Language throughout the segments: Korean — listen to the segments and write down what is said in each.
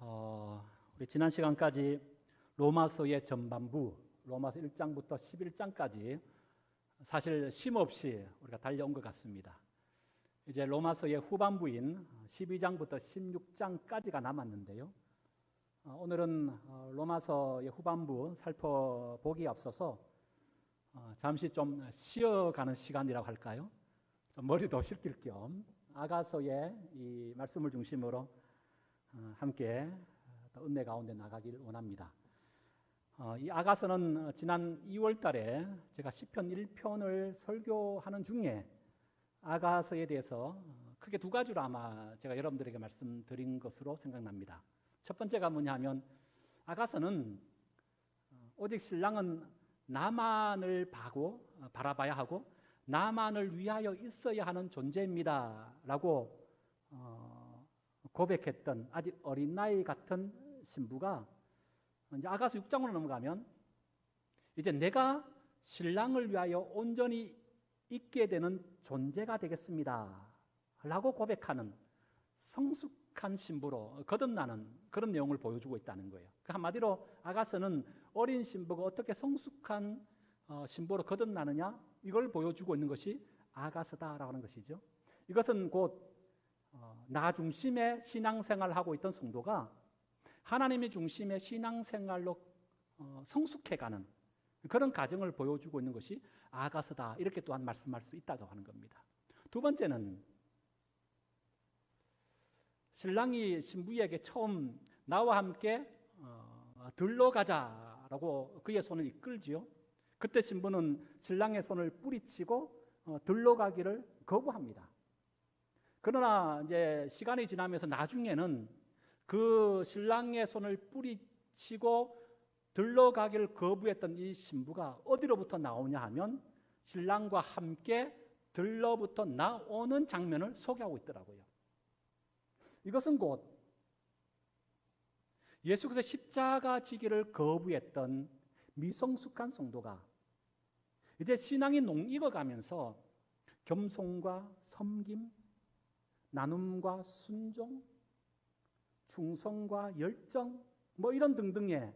우리 지난 시간까지 로마서의 전반부, 로마서 1장부터 11장까지 사실 쉼없이 우리가 달려온 것 같습니다. 이제 로마서의 후반부인 12장부터 16장까지가 남았는데요. 오늘은 로마서의 후반부 살펴보기에 앞서서 잠시 좀 쉬어가는 시간이라고 할까요? 좀 머리도 식힐 겸 아가서의 이 말씀을 중심으로 함께 은혜 가운데 나가길 원합니다. 이 아가서는 지난 2월 달에 제가 시편 1편을 설교하는 중에 아가서에 대해서 크게 두 가지로 아마 제가 여러분들에게 말씀드린 것으로 생각납니다. 첫 번째가 뭐냐 하면 아가서는 오직 신랑은 나만을 바라봐야 하고 나만을 위하여 있어야 하는 존재입니다 라고 고백했던 아직 어린아이 같은 신부가 이제 아가서 6장으로 넘어가면 이제 내가 신랑을 위하여 온전히 있게 되는 존재가 되겠습니다 라고 고백하는 성숙한 신부로 거듭나는 그런 내용을 보여주고 있다는 거예요. 한마디로 아가서는 어린 신부가 어떻게 성숙한 신부로 거듭나느냐 이걸 보여주고 있는 것이 아가서다라고 하는 것이죠. 이것은 곧 나 중심의 신앙생활을 하고 있던 성도가 하나님의 중심의 신앙생활로 성숙해가는 그런 과정을 보여주고 있는 것이 아가서다 이렇게 또한 말씀할 수 있다고 하는 겁니다. 두 번째는 신랑이 신부에게 처음 나와 함께 들러 가자라고 그의 손을 이끌지요. 그때 신부는 신랑의 손을 뿌리치고 들러 가기를 거부합니다. 그러나 이제 시간이 지나면서 나중에는 그 신랑의 손을 뿌리치고 들러가기를 거부했던 이 신부가 어디로부터 나오냐 하면 신랑과 함께 들러부터 나오는 장면을 소개하고 있더라고요. 이것은 곧 예수께서 십자가 지기를 거부했던 미성숙한 성도가 이제 신앙이 녹익어가면서 겸손과 섬김, 나눔과 순종, 충성과 열정 뭐 이런 등등의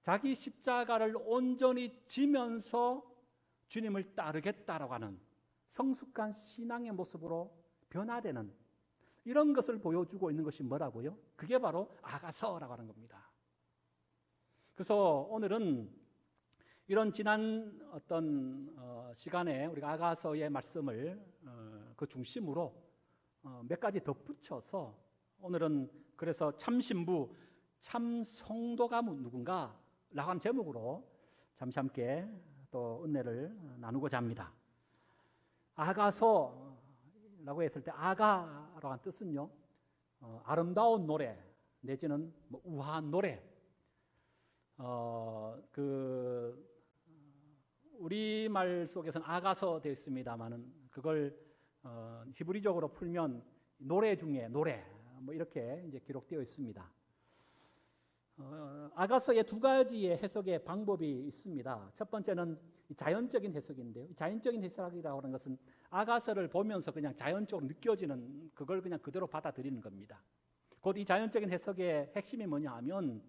자기 십자가를 온전히 지면서 주님을 따르겠다라고 하는 성숙한 신앙의 모습으로 변화되는 이런 것을 보여주고 있는 것이 뭐라고요? 그게 바로 아가서라고 하는 겁니다. 그래서 오늘은 이런 지난 어떤 시간에 우리가 아가서의 말씀을 그 중심으로 몇 가지 덧붙여서 오늘은 그래서 참 신부, 참 성도가 누군가 라고 하는 제목으로 잠시 함께 또 은혜를 나누고자 합니다. 아가서라고 했을 때 아가라고 하는 뜻은요 아름다운 노래 내지는 뭐 우아한 노래 우리말 속에서는 아가서 되어 있습니다만은 그걸 히브리적으로 풀면 노래 중에 노래 뭐 이렇게 이제 기록되어 있습니다. 아가서의 두 가지의 해석의 방법이 있습니다. 첫 번째는 자연적인 해석인데요. 자연적인 해석이라고 하는 것은 아가서를 보면서 그냥 자연적으로 느껴지는 그걸 그냥 그대로 받아들이는 겁니다. 곧 이 자연적인 해석의 핵심이 뭐냐 하면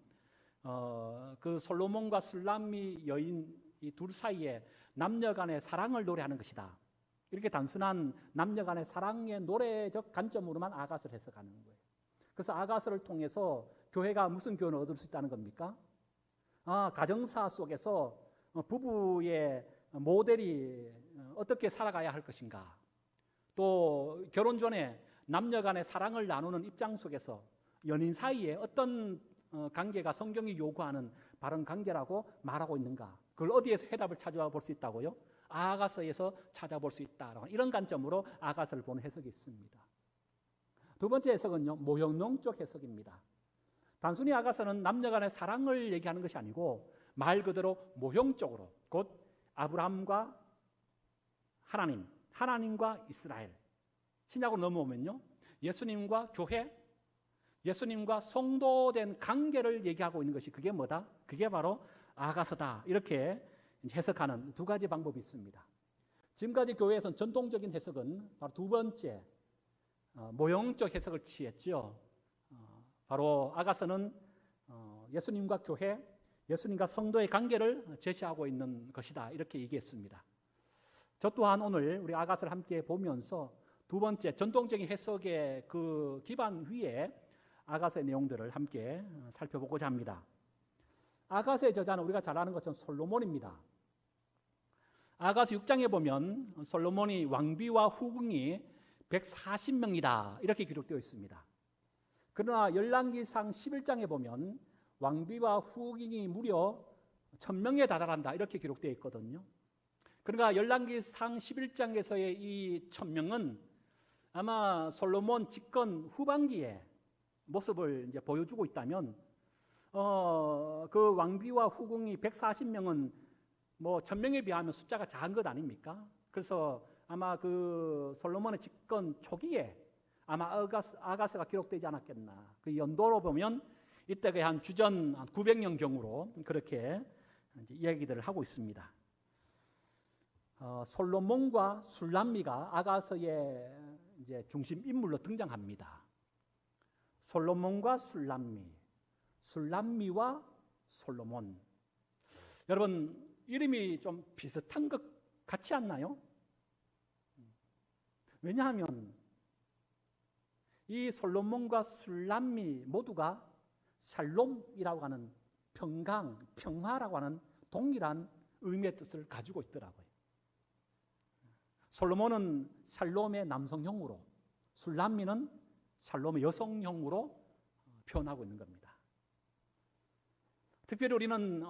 그 솔로몬과 술람미 여인 이 둘 사이에 남녀 간의 사랑을 노래하는 것이다. 이렇게 단순한 남녀 간의 사랑의 노래적 관점으로만 아가서를 해석하는 거예요. 그래서 아가서를 통해서 교회가 무슨 교훈을 얻을 수 있다는 겁니까? 가정사 속에서 부부의 모델이 어떻게 살아가야 할 것인가, 또 결혼 전에 남녀 간의 사랑을 나누는 입장 속에서 연인 사이에 어떤 관계가 성경이 요구하는 바른 관계라고 말하고 있는가, 그걸 어디에서 해답을 찾아볼 수 있다고요? 아가서에서 찾아볼 수 있다. 이런 관점으로 아가서를 보는 해석이 있습니다. 두 번째 해석은요, 모형론적 해석입니다. 단순히 아가서는 남녀 간의 사랑을 얘기하는 것이 아니고 말 그대로 모형적으로 곧 아브라함과 하나님, 하나님과 이스라엘, 신약으로 넘어오면요 예수님과 교회, 예수님과 성도된 관계를 얘기하고 있는 것이 그게 뭐다? 그게 바로 아가서다. 이렇게 해석하는 두 가지 방법이 있습니다. 지금까지 교회에서는 전통적인 해석은 바로 두 번째 모형적 해석을 취했죠. 바로 아가서는 예수님과 교회, 예수님과 성도의 관계를 제시하고 있는 것이다, 이렇게 얘기했습니다. 저 또한 오늘 우리 아가서를 함께 보면서 두 번째 전통적인 해석의 그 기반 위에 아가서의 내용들을 함께 살펴보고자 합니다. 아가서의 저자는 우리가 잘 아는 것처럼 솔로몬입니다. 아가서 6장에 보면 솔로몬이 왕비와 후궁이 140명이다 이렇게 기록되어 있습니다. 그러나 열왕기상 11장에 보면 왕비와 후궁이 무려 1000명에 달한다 이렇게 기록되어 있거든요. 그러니까 열왕기상 11장에서의 이 1000명은 아마 솔로몬 집권 후반기에 모습을 이제 보여주고 있다면 그 왕비와 후궁이 140명은 뭐 1000명에 비하면 숫자가 작은 것 아닙니까? 그래서 아마 그 솔로몬의 집권 초기에 아마 아가서가 기록되지 않았겠나. 그 연도로 보면 이때가 한 주전 900년 경으로 그렇게 이제 이야기들을 하고 있습니다. 솔로몬과 술람미가 아가서의 이제 중심 인물로 등장합니다. 솔로몬과 술람미, 술람미와 솔로몬. 여러분 이름이 좀 비슷한 것 같지 않나요? 왜냐하면 이 솔로몬과 술람미 모두가 샬롬이라고 하는 평강, 평화라고 하는 동일한 의미의 뜻을 가지고 있더라고요. 솔로몬은 샬롬의 남성형으로, 술람미는 샬롬의 여성형으로 표현하고 있는 겁니다. 특별히 우리는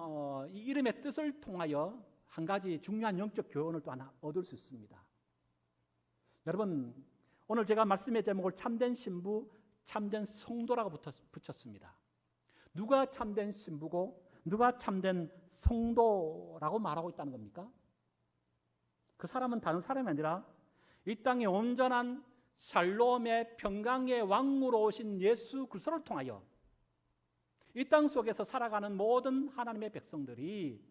이 이름의 뜻을 통하여 한 가지 중요한 영적 교훈을 또 하나 얻을 수 있습니다. 여러분, 오늘 제가 말씀의 제목을 참된 신부, 참된 성도라고 붙였습니다. 누가 참된 신부고 누가 참된 성도라고 말하고 있다는 겁니까? 그 사람은 다른 사람이 아니라 이 땅에 온전한 샬롬의 평강의 왕으로 오신 예수 그리스도를 통하여 이 땅 속에서 살아가는 모든 하나님의 백성들이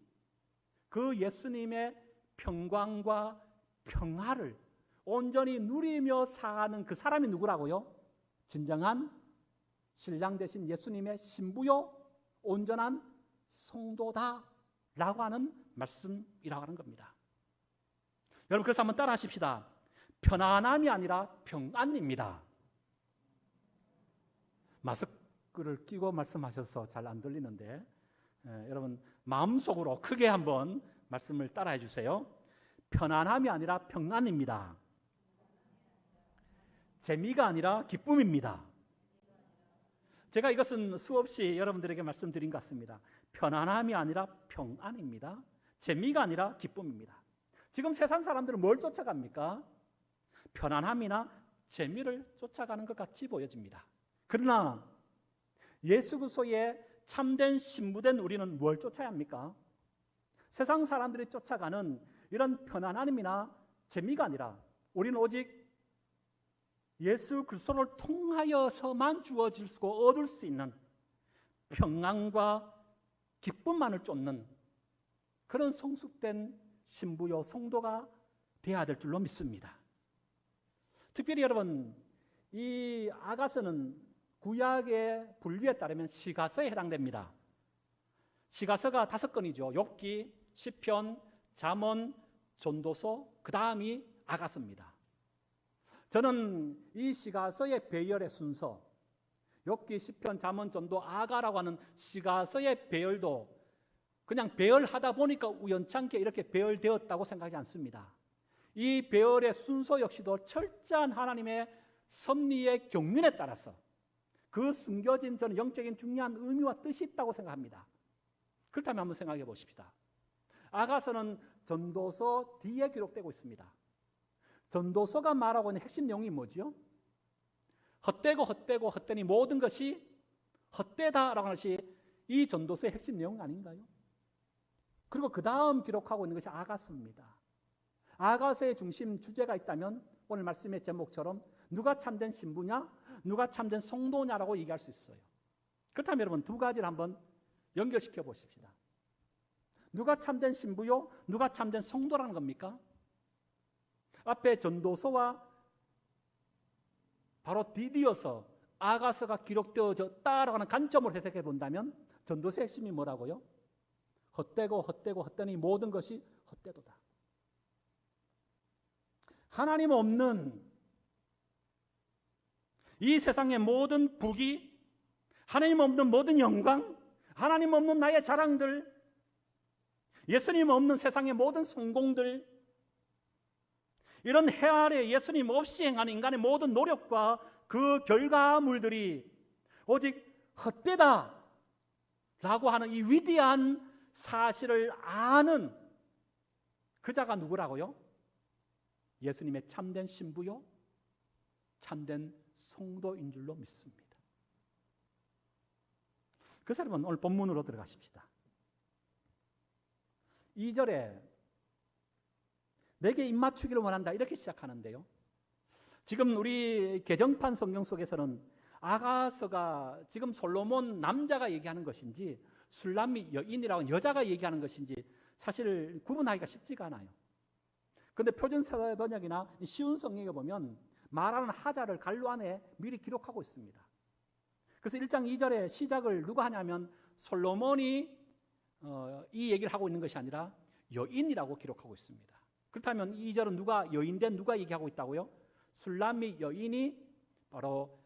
그 예수님의 평강과 평화를 온전히 누리며 사는 그 사람이 누구라고요? 진정한 신랑 되신 예수님의 신부요 온전한 성도다라고 하는 말씀이라고 하는 겁니다. 여러분 그래서 한번 따라 하십시다. 편안함이 아니라 평안입니다. 마스크를 끼고 말씀하셔서 잘 안 들리는데 여러분 마음속으로 크게 한번 말씀을 따라해 주세요. 편안함이 아니라 평안입니다. 재미가 아니라 기쁨입니다. 제가 이것은 수없이 여러분들에게 말씀드린 것 같습니다. 편안함이 아니라 평안입니다. 재미가 아니라 기쁨입니다. 지금 세상 사람들은 뭘 쫓아갑니까? 편안함이나 재미를 쫓아가는 것 같이 보여집니다. 그러나 예수 그리스도의 참된 신부된 우리는 뭘 쫓아야 합니까? 세상 사람들이 쫓아가는 이런 편안함이나 재미가 아니라 우리는 오직 예수 그리스도를 통하여서만 주어질 수 얻을 수 있는 평안과 기쁨만을 쫓는 그런 성숙된 신부요 성도가 되어야 될 줄로 믿습니다. 특별히 여러분 이 아가서는 구약의 분류에 따르면 시가서에 해당됩니다. 시가서가 5건이죠. 욥기, 시편, 잠언, 전도서, 그 다음이 아가서입니다. 저는 이 시가서의 배열의 순서, 욥기, 시편, 잠언, 전도, 아가라고 하는 시가서의 배열도 그냥 배열하다 보니까 우연찮게 이렇게 배열되었다고 생각하지 않습니다. 이 배열의 순서 역시도 철저한 하나님의 섭리의 경륜에 따라서 그 숨겨진 저는 영적인 중요한 의미와 뜻이 있다고 생각합니다. 그렇다면 한번 생각해 보십시다. 아가서는 전도서 뒤에 기록되고 있습니다. 전도서가 말하고 있는 핵심 내용이 뭐죠? 헛되고 헛되고 헛되니 모든 것이 헛되다라고 하는 것이 이 전도서의 핵심 내용 아닌가요? 그리고 그 다음 기록하고 있는 것이 아가서입니다. 아가서의 중심 주제가 있다면 오늘 말씀의 제목처럼 누가 참된 신부냐, 누가 참된 성도냐라고 얘기할 수 있어요. 그렇다면 여러분 두 가지를 한번 연결시켜 보십시다. 누가 참된 신부요, 누가 참된 성도라는 겁니까? 앞에 전도서와 바로 뒤이어서 아가서가 기록되어졌다라고 하는 관점으로 해석해 본다면 전도서의 핵심이 뭐라고요? 헛되고 헛되고 헛되니 모든 것이 헛되도다. 하나님 없는 이 세상의 모든 부귀, 하나님 없는 모든 영광, 하나님 없는 나의 자랑들, 예수님 없는 세상의 모든 성공들, 이런 해 아래 예수님 없이 행하는 인간의 모든 노력과 그 결과물들이 오직 헛되다 라고 하는 이 위대한 사실을 아는 그 자가 누구라고요? 예수님의 참된 신부요, 참된 성도인 줄로 믿습니다. 그 사람은 오늘 본문으로 들어가십시다. 2절에 내게 입맞추기를 원한다 이렇게 시작하는데요. 지금 우리 개정판 성경 속에서는 아가서가 지금 솔로몬 남자가 얘기하는 것인지 술람미 여인이라고 여자가 얘기하는 것인지 사실 구분하기가 쉽지가 않아요. 그런데 표준세대 번역이나 쉬운 성경에 보면 말하는 하자를 갈로 안에 미리 기록하고 있습니다. 그래서 1장 2절에 시작을 누가 하냐면 솔로몬이 이 얘기를 하고 있는 것이 아니라 여인이라고 기록하고 있습니다. 그렇다면 2절은 누가 여인된 누가 얘기하고 있다고요? 술람미 여인이 바로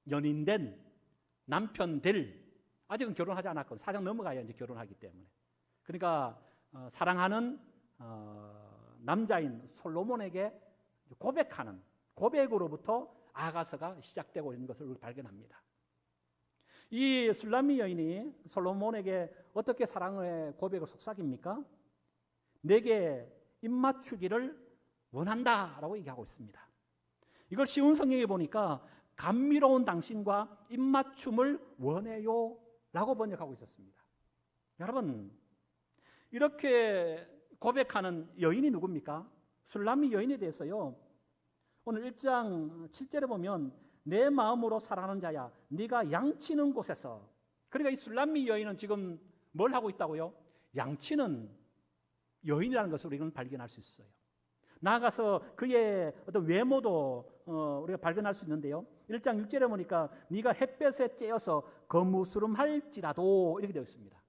연인된 남편 될, 아직은 결혼하지 않았거든요. 4장 넘어가야 이제 결혼하기 때문에. 그러니까 사랑하는 남자인 솔로몬에게 고백하는 고백으로부터 아가서가 시작되고 있는 것을 우리 발견합니다. 이 술람미 여인이 솔로몬에게 어떻게 사랑의 고백을 속삭입니까? 내게 입맞추기를 원한다라고 얘기하고 있습니다. 이걸 쉬운 성경에 보니까 감미로운 당신과 입맞춤을 원해요 라고 번역하고 있었습니다. 여러분, 이렇게 고백하는 여인이 누굽니까? 술람미 여인에 대해서요, 오늘 1장 7절에 보면 내 마음으로 사랑하는 자야 네가 양치는 곳에서, 그러니까 이 술람미 여인은 지금 뭘 하고 있다고요? 양치는 여인이라는 것을 우리는 발견할 수 있어요. 나아가서 그의 어떤 외모도 우리가 발견할 수 있는데요. 1장 6절에 보니까 네가 햇볕에 쬐어서 거무스름할지라도 이렇게 되어 있습니다.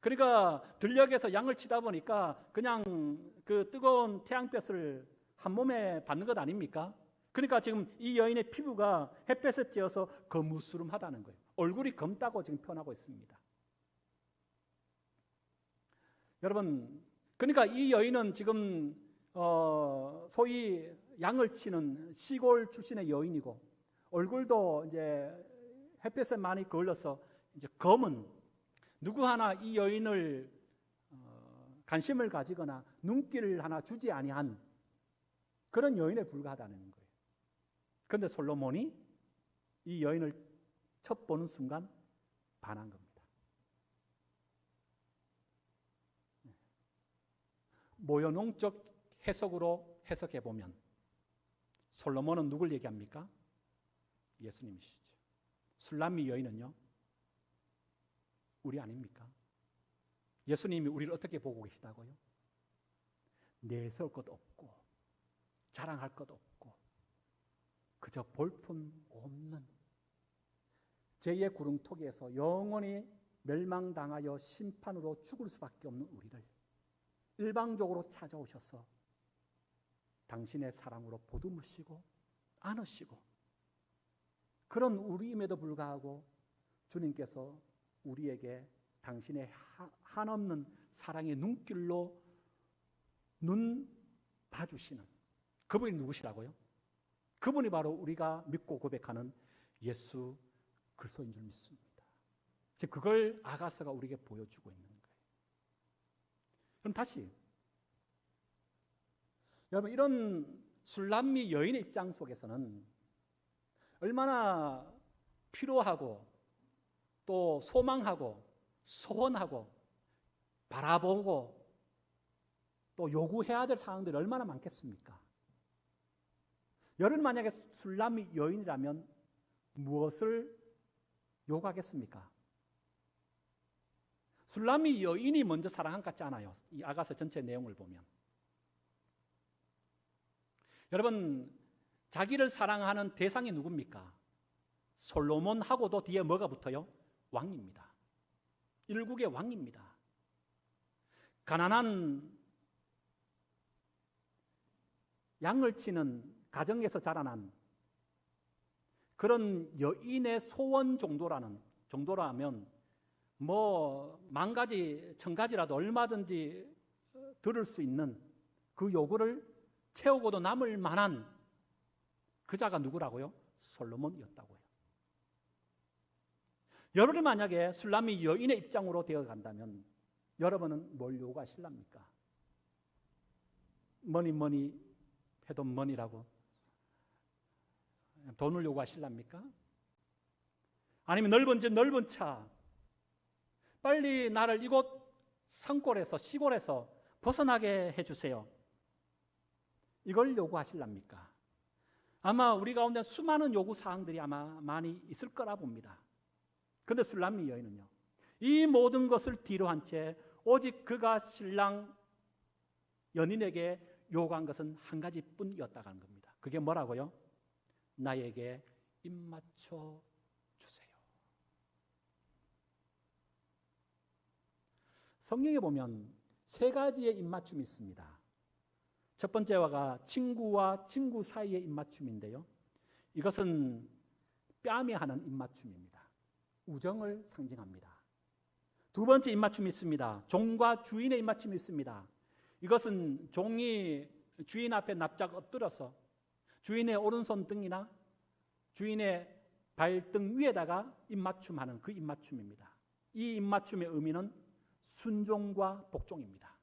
그러니까 들녘에서 양을 치다 보니까 그냥 그 뜨거운 태양볕을 한 몸에 받는 것 아닙니까? 그러니까 지금 이 여인의 피부가 햇볕에 쬐어서 거무스름하다는 거예요. 얼굴이 검다고 지금 표현하고 있습니다. 여러분, 그러니까 이 여인은 지금 소위 양을 치는 시골 출신의 여인이고 얼굴도 이제 햇볕에 많이 걸려서 이제 검은, 누구 하나 이 여인을 관심을 가지거나 눈길을 하나 주지 아니한 그런 여인에 불과하다는 거예요. 그런데 솔로몬이 이 여인을 첫 보는 순간 반한 겁니다. 모형농적 해석으로 해석해 보면 솔로몬은 누굴 얘기합니까? 예수님이시죠. 술람미 여인은요, 우리 아닙니까? 예수님이 우리를 어떻게 보고 계시다고요? 내세울 것 없고 자랑할 것 없고 그저 볼품 없는 제2의 구릉토기에서 영원히 멸망당하여 심판으로 죽을 수밖에 없는 우리를 일방적으로 찾아오셔서 당신의 사랑으로 보듬으시고 안으시고, 그런 우리임에도 불구하고 주님께서 우리에게 당신의 한없는 사랑의 눈길로 눈 봐주시는 그분이 누구시라고요? 그분이 바로 우리가 믿고 고백하는 예수 그리스도인 줄 믿습니다. 즉 그걸 아가서가 우리에게 보여주고 있는 거예요. 그럼 다시 여러분, 이런 술람미 여인의 입장 속에서는 얼마나 필요하고 또 소망하고 소원하고 바라보고 또 요구해야 될 상황들이 얼마나 많겠습니까? 여러분, 만약에 술람미 여인이라면 무엇을 요구하겠습니까? 술람미 여인이 먼저 사랑한 것 같지 않아요. 이 아가서 전체 내용을 보면. 여러분, 자기를 사랑하는 대상이 누굽니까? 솔로몬하고도 뒤에 뭐가 붙어요? 왕입니다. 일국의 왕입니다. 가난한 양을 치는 가정에서 자라난 그런 여인의 소원 정도라면 뭐 10,000가지 1,000가지라도 얼마든지 들을 수 있는 그 요구를 채우고도 남을 만한 그 자가 누구라고요? 솔로몬이었다고요. 여러분이 만약에 술람미 여인의 입장으로 되어 간다면 여러분은 뭘 요구하실랍니까? 뭐니 해도 뭐니라고 돈을 요구하실랍니까? 아니면 넓은 집 넓은 차, 빨리 나를 이곳 산골에서 시골에서 벗어나게 해주세요. 이걸 요구하실랍니까? 아마 우리 가운데 수많은 요구사항들이 아마 많이 있을 거라 봅니다. 그런데 술람미 여인은요, 이 모든 것을 뒤로 한 채 오직 그가 신랑 연인에게 요구한 것은 한 가지뿐이었다고 하는 겁니다. 그게 뭐라고요? 나에게 입맞춰 주세요. 성경에 보면 3가지의 입맞춤이 있습니다. 첫 번째가 친구와 친구 사이의 입맞춤인데요. 이것은 뺨에 하는 입맞춤입니다. 우정을 상징합니다. 두 번째 입맞춤이 있습니다. 종과 주인의 입맞춤이 있습니다. 이것은 종이 주인 앞에 납작 엎드려서 주인의 오른손 등이나 주인의 발등 위에다가 입맞춤하는 그 입맞춤입니다. 이 입맞춤의 의미는 순종과 복종입니다.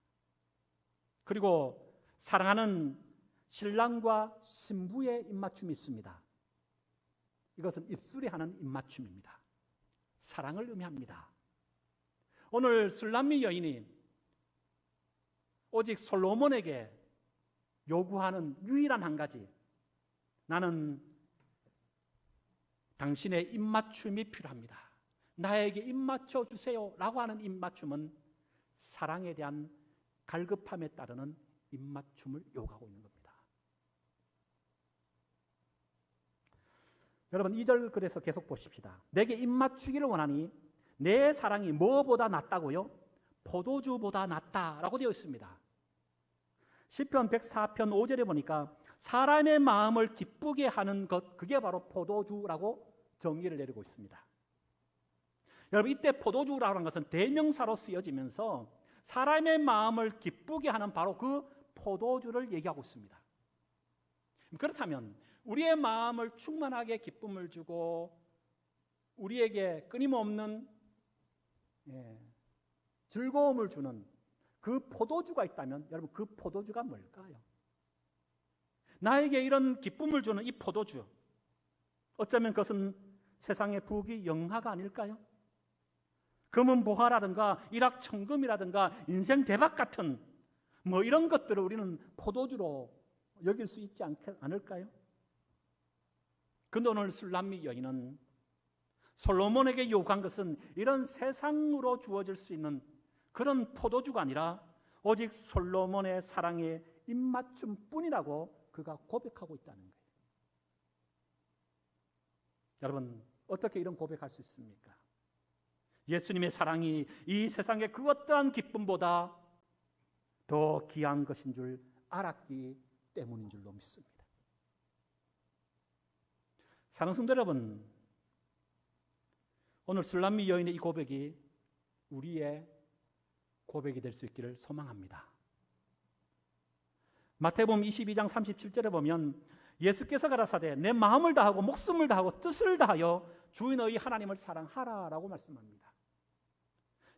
그리고 사랑하는 신랑과 신부의 입맞춤이 있습니다. 이것은 입술이 하는 입맞춤입니다. 사랑을 의미합니다. 오늘 술람미 여인이 오직 솔로몬에게 요구하는 유일한 한 가지, 나는 당신의 입맞춤이 필요합니다. 나에게 입맞춰 주세요 라고 하는 입맞춤은 사랑에 대한 갈급함에 따르는 입맞춤을 요구하고 있는 겁니다. 여러분 2절 그래서 계속 보십시다. 내게 입맞추기를 원하니 내 사랑이 뭐보다 낫다고요? 포도주보다 낫다라고 되어 있습니다. 시편 104편 5절에 보니까 사람의 마음을 기쁘게 하는 것, 그게 바로 포도주라고 정의를 내리고 있습니다. 여러분 이때 포도주라고 하는 것은 대명사로 쓰여지면서 사람의 마음을 기쁘게 하는 바로 그 포도주를 얘기하고 있습니다. 그렇다면 우리의 마음을 충만하게 기쁨을 주고 우리에게 끊임없는 즐거움을 주는 그 포도주가 있다면 여러분 그 포도주가 뭘까요? 나에게 이런 기쁨을 주는 이 포도주, 어쩌면 그것은 세상의 부귀 영화가 아닐까요? 금은 보화라든가 일확천금이라든가 인생 대박 같은 뭐 이런 것들을 우리는 포도주로 여길 수 있지 않을까요? 그런데 오늘 술람미 여인은 솔로몬에게 요구한 것은 이런 세상으로 주어질 수 있는 그런 포도주가 아니라 오직 솔로몬의 사랑의 입맞춤뿐이라고 그가 고백하고 있다는 거예요. 여러분 어떻게 이런 고백할 수 있습니까? 예수님의 사랑이 이 세상의 그 어떠한 기쁨보다 더 귀한 것인 줄 알았기 때문인 줄로 믿습니다. 사랑하는 성도 여러분, 오늘 술람미 여인의 이 고백이 우리의 고백이 될 수 있기를 소망합니다. 마태복음 22장 37절에 보면 예수께서 가라사대 내 마음을 다하고 목숨을 다하고 뜻을 다하여 주 너희 하나님을 사랑하라라고 말씀합니다.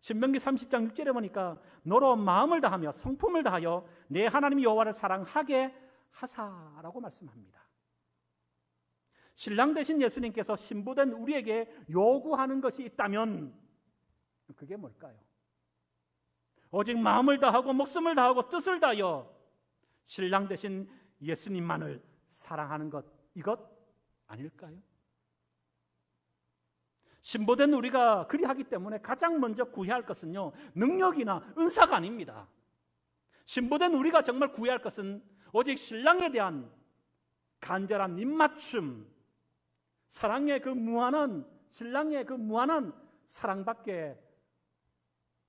신명기 30장 6절에 보니까 너로 마음을 다하며 성품을 다하여 내 하나님 여호와를 사랑하게 하사라고 말씀합니다. 신랑 되신 예수님께서 신부된 우리에게 요구하는 것이 있다면 그게 뭘까요? 오직 마음을 다하고 목숨을 다하고 뜻을 다하여 신랑 되신 예수님만을 사랑하는 것, 이것 아닐까요? 신부된 우리가 그리하기 때문에 가장 먼저 구해야 할 것은요, 능력이나 은사가 아닙니다. 신부된 우리가 정말 구해야 할 것은 오직 신랑에 대한 간절한 입맞춤, 사랑의 그 무한한, 신랑의 그 무한한 사랑밖에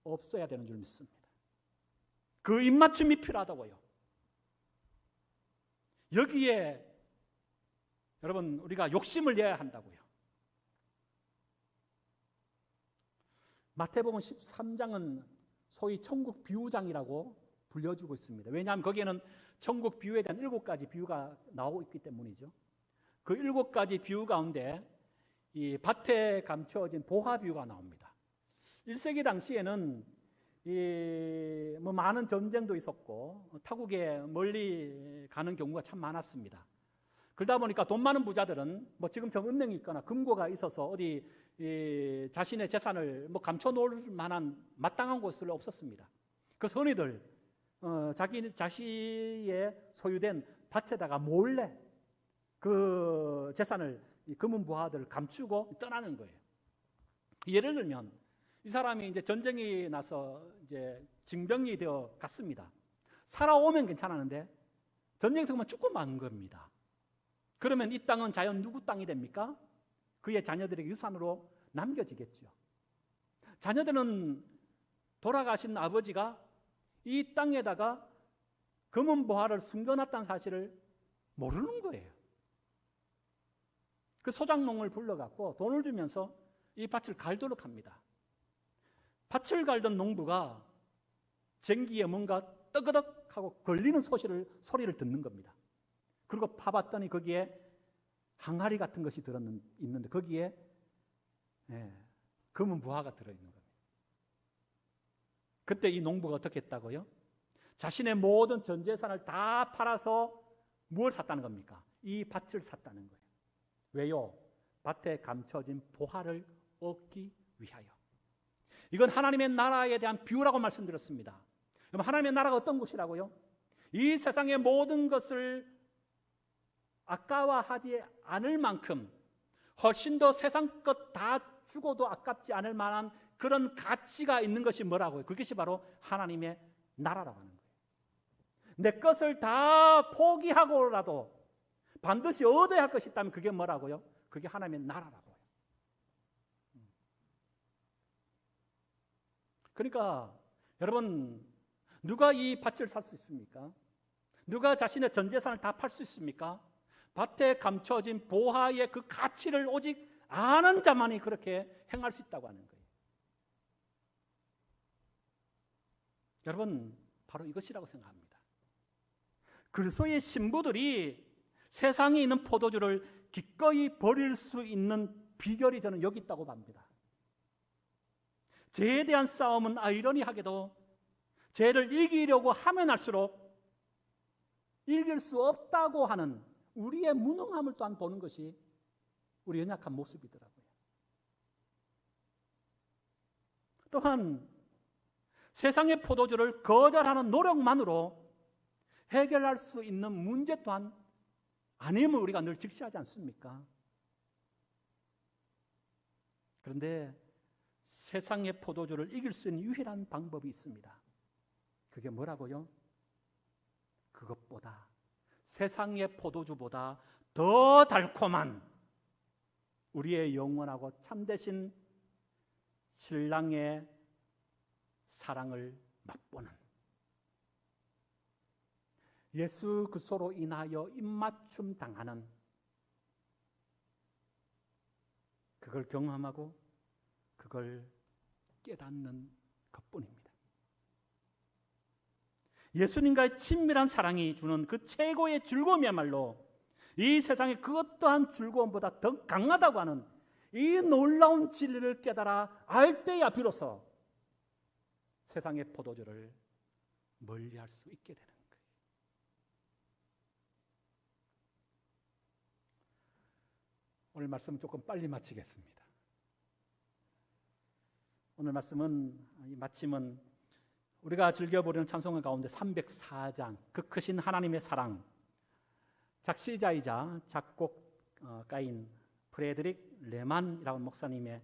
없어야 되는 줄 믿습니다. 그 입맞춤이 필요하다고요. 여기에 여러분 우리가 욕심을 내야 한다고요. 마태복음 13장은 소위 천국 비유장이라고 불려주고 있습니다. 왜냐하면 거기에는 천국 비유에 대한 7가지 비유가 나오고 있기 때문이죠. 그 7가지 비유 가운데 이 밭에 감추어진 보화 비유가 나옵니다. 1세기 당시에는 뭐 많은 전쟁도 있었고 타국에 멀리 가는 경우가 참 많았습니다. 그러다 보니까 돈 많은 부자들은 뭐 지금처럼 은행이 있거나 금고가 있어서 어디 자신의 재산을 뭐 감춰놓을 만한 마땅한 곳은 없었습니다. 그래서 흔히들 자신의 소유된 밭에다가 몰래 그 재산을 금은 부하들을 감추고 떠나는 거예요. 예를 들면 이 사람이 이제 전쟁이 나서 이제 징병이 되어 갔습니다. 살아오면 괜찮았는데 전쟁에서만 죽고만 겁니다. 그러면 이 땅은 과연 누구 땅이 됩니까? 그의 자녀들에게 유산으로 남겨지겠죠. 자녀들은 돌아가신 아버지가 이 땅에다가 금은 보화를 숨겨놨다는 사실을 모르는 거예요. 그 소장농을 불러갖고 돈을 주면서 이 밭을 갈도록 합니다. 밭을 갈던 농부가 쟁기에 뭔가 떠그덕하고 걸리는 소리를 듣는 겁니다. 그리고 파봤더니 거기에 항아리 같은 것이 있는데 거기에 금은 부화가 들어있는 겁니다. 그때 이 농부가 어떻게 했다고요? 자신의 모든 전 재산을 다 팔아서 무엇을 샀다는 겁니까? 이 밭을 샀다는 거예요. 왜요? 밭에 감춰진 보화를 얻기 위하여. 이건 하나님의 나라에 대한 비유라고 말씀드렸습니다. 그럼 하나님의 나라가 어떤 곳이라고요? 이 세상의 모든 것을 아까워하지 않을 만큼 훨씬 더 세상 것 다 주고도 아깝지 않을 만한 그런 가치가 있는 것이 뭐라고요? 그것이 바로 하나님의 나라라고 하는 거예요. 내 것을 다 포기하고라도 반드시 얻어야 할 것이 있다면 그게 뭐라고요? 그게 하나님의 나라라고요. 그러니까 여러분, 누가 이 밭을 살 수 있습니까? 누가 자신의 전 재산을 다 팔 수 있습니까? 밭에 감춰진 보화의 그 가치를 오직 아는 자만이 그렇게 행할 수 있다고 하는 거예요. 여러분, 바로 이것이라고 생각합니다. 그리스도의 신부들이 세상에 있는 포도주를 기꺼이 버릴 수 있는 비결이 저는 여기 있다고 봅니다. 죄에 대한 싸움은 아이러니하게도 죄를 이기려고 하면 할수록 이길 수 없다고 하는 우리의 무능함을 또한 보는 것이 우리 연약한 모습이더라고요. 또한 세상의 포도주를 거절하는 노력만으로 해결할 수 있는 문제 또한 아님을 우리가 늘 직시하지 않습니까? 그런데 세상의 포도주를 이길 수 있는 유일한 방법이 있습니다. 그게 뭐라고요? 그것보다 세상의 포도주보다 더 달콤한 우리의 영원하고 참되신 신랑의 사랑을 맛보는 예수 그리스도로 인하여 입맞춤 당하는 그걸 경험하고 그걸 깨닫는 것뿐입니다. 예수님과의 친밀한 사랑이 주는 그 최고의 즐거움이야말로 이 세상의 그 어떠한 즐거움보다 더 강하다고 하는 이 놀라운 진리를 깨달아 알 때야 비로소 세상의 포도주를 멀리할 수 있게 되는 거예요. 오늘 말씀은 조금 빨리 마치겠습니다. 오늘 말씀은 마침은 우리가 즐겨 부르는 찬송가 가운데 304장 그 크신 하나님의 사랑, 작시자이자 작곡가인 프레드릭 레만이라는 목사님의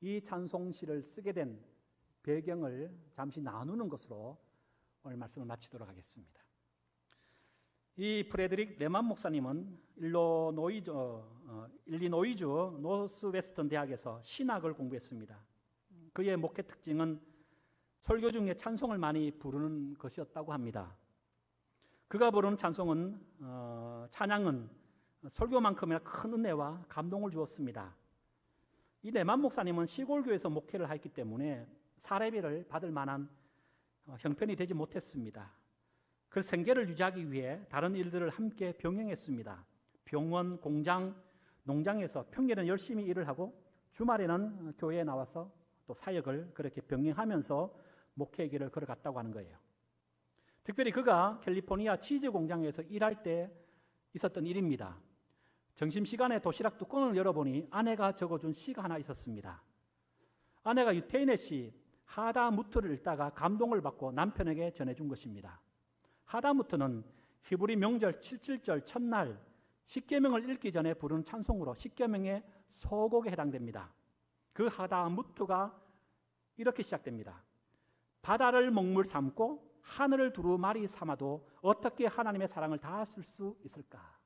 이 찬송시를 쓰게 된 배경을 잠시 나누는 것으로 오늘 말씀을 마치도록 하겠습니다. 이 프레드릭 레만 목사님은 일리노이주 노스웨스턴 대학에서 신학을 공부했습니다. 그의 목회 특징은 설교 중에 찬송을 많이 부르는 것이었다고 합니다. 그가 부르는 찬양은 설교만큼이나 큰 은혜와 감동을 주었습니다. 이 레만 목사님은 시골교회에서 목회를 했기 때문에 사례비를 받을 만한 형편이 되지 못했습니다. 그 생계를 유지하기 위해 다른 일들을 함께 병행했습니다. 병원, 공장, 농장에서 평일에는 열심히 일을 하고 주말에는 교회에 나와서 또 사역을 그렇게 병행하면서 목회의 길을 걸어갔다고 하는 거예요. 특별히 그가 캘리포니아 치즈 공장에서 일할 때 있었던 일입니다. 점심시간에 도시락 뚜껑을 열어보니 아내가 적어준 시가 하나 있었습니다. 아내가 유태인의 시 하다무트를 읽다가 감동을 받고 남편에게 전해준 것입니다. 하다무트는 히브리 명절 77절 첫날 십계명을 읽기 전에 부르는 찬송으로 십계명의 서곡에 해당됩니다. 그 하다무트가 이렇게 시작됩니다. 바다를 먹물 삼고 하늘을 두루마리 삼아도 어떻게 하나님의 사랑을 다 쓸 수 있을까?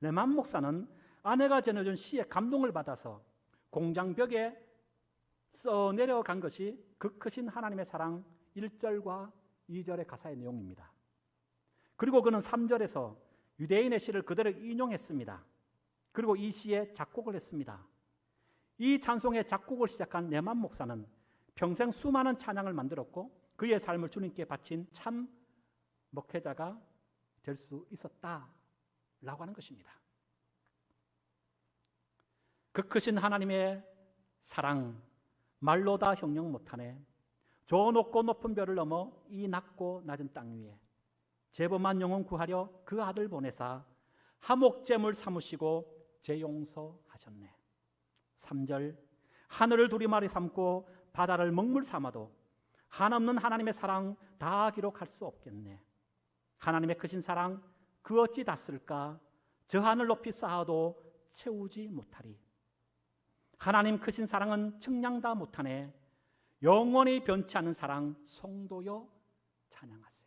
레만 목사는 아내가 전해준 시에 감동을 받아서 공장벽에 써 내려간 것이 그 크신 하나님의 사랑 1절과 2절의 가사의 내용입니다. 그리고 그는 3절에서 유대인의 시를 그대로 인용했습니다. 그리고 이 시에 작곡을 했습니다. 이 찬송의 작곡을 시작한 레만 목사는 평생 수많은 찬양을 만들었고 그의 삶을 주님께 바친 참 목회자가 될 수 있었다라고 하는 것입니다. 그 크신 하나님의 사랑 말로 다 형용 못하네. 저 높고 높은 별을 넘어 이 낮고 낮은 땅 위에 죄범한 영혼 구하려 그 아들 보내사 하목제물 삼으시고 재용서하셨네. 3절 하늘을 두리마리 삼고 바다를 먹물 삼아도 한없는 하나님의 사랑 다 기록할 수 없겠네. 하나님의 크신 사랑 그 어찌 다 쓸까? 저 하늘 높이 쌓아도 채우지 못하리. 하나님 크신 사랑은 측량 다 못하네. 영원히 변치 않는 사랑 성도여 찬양하세.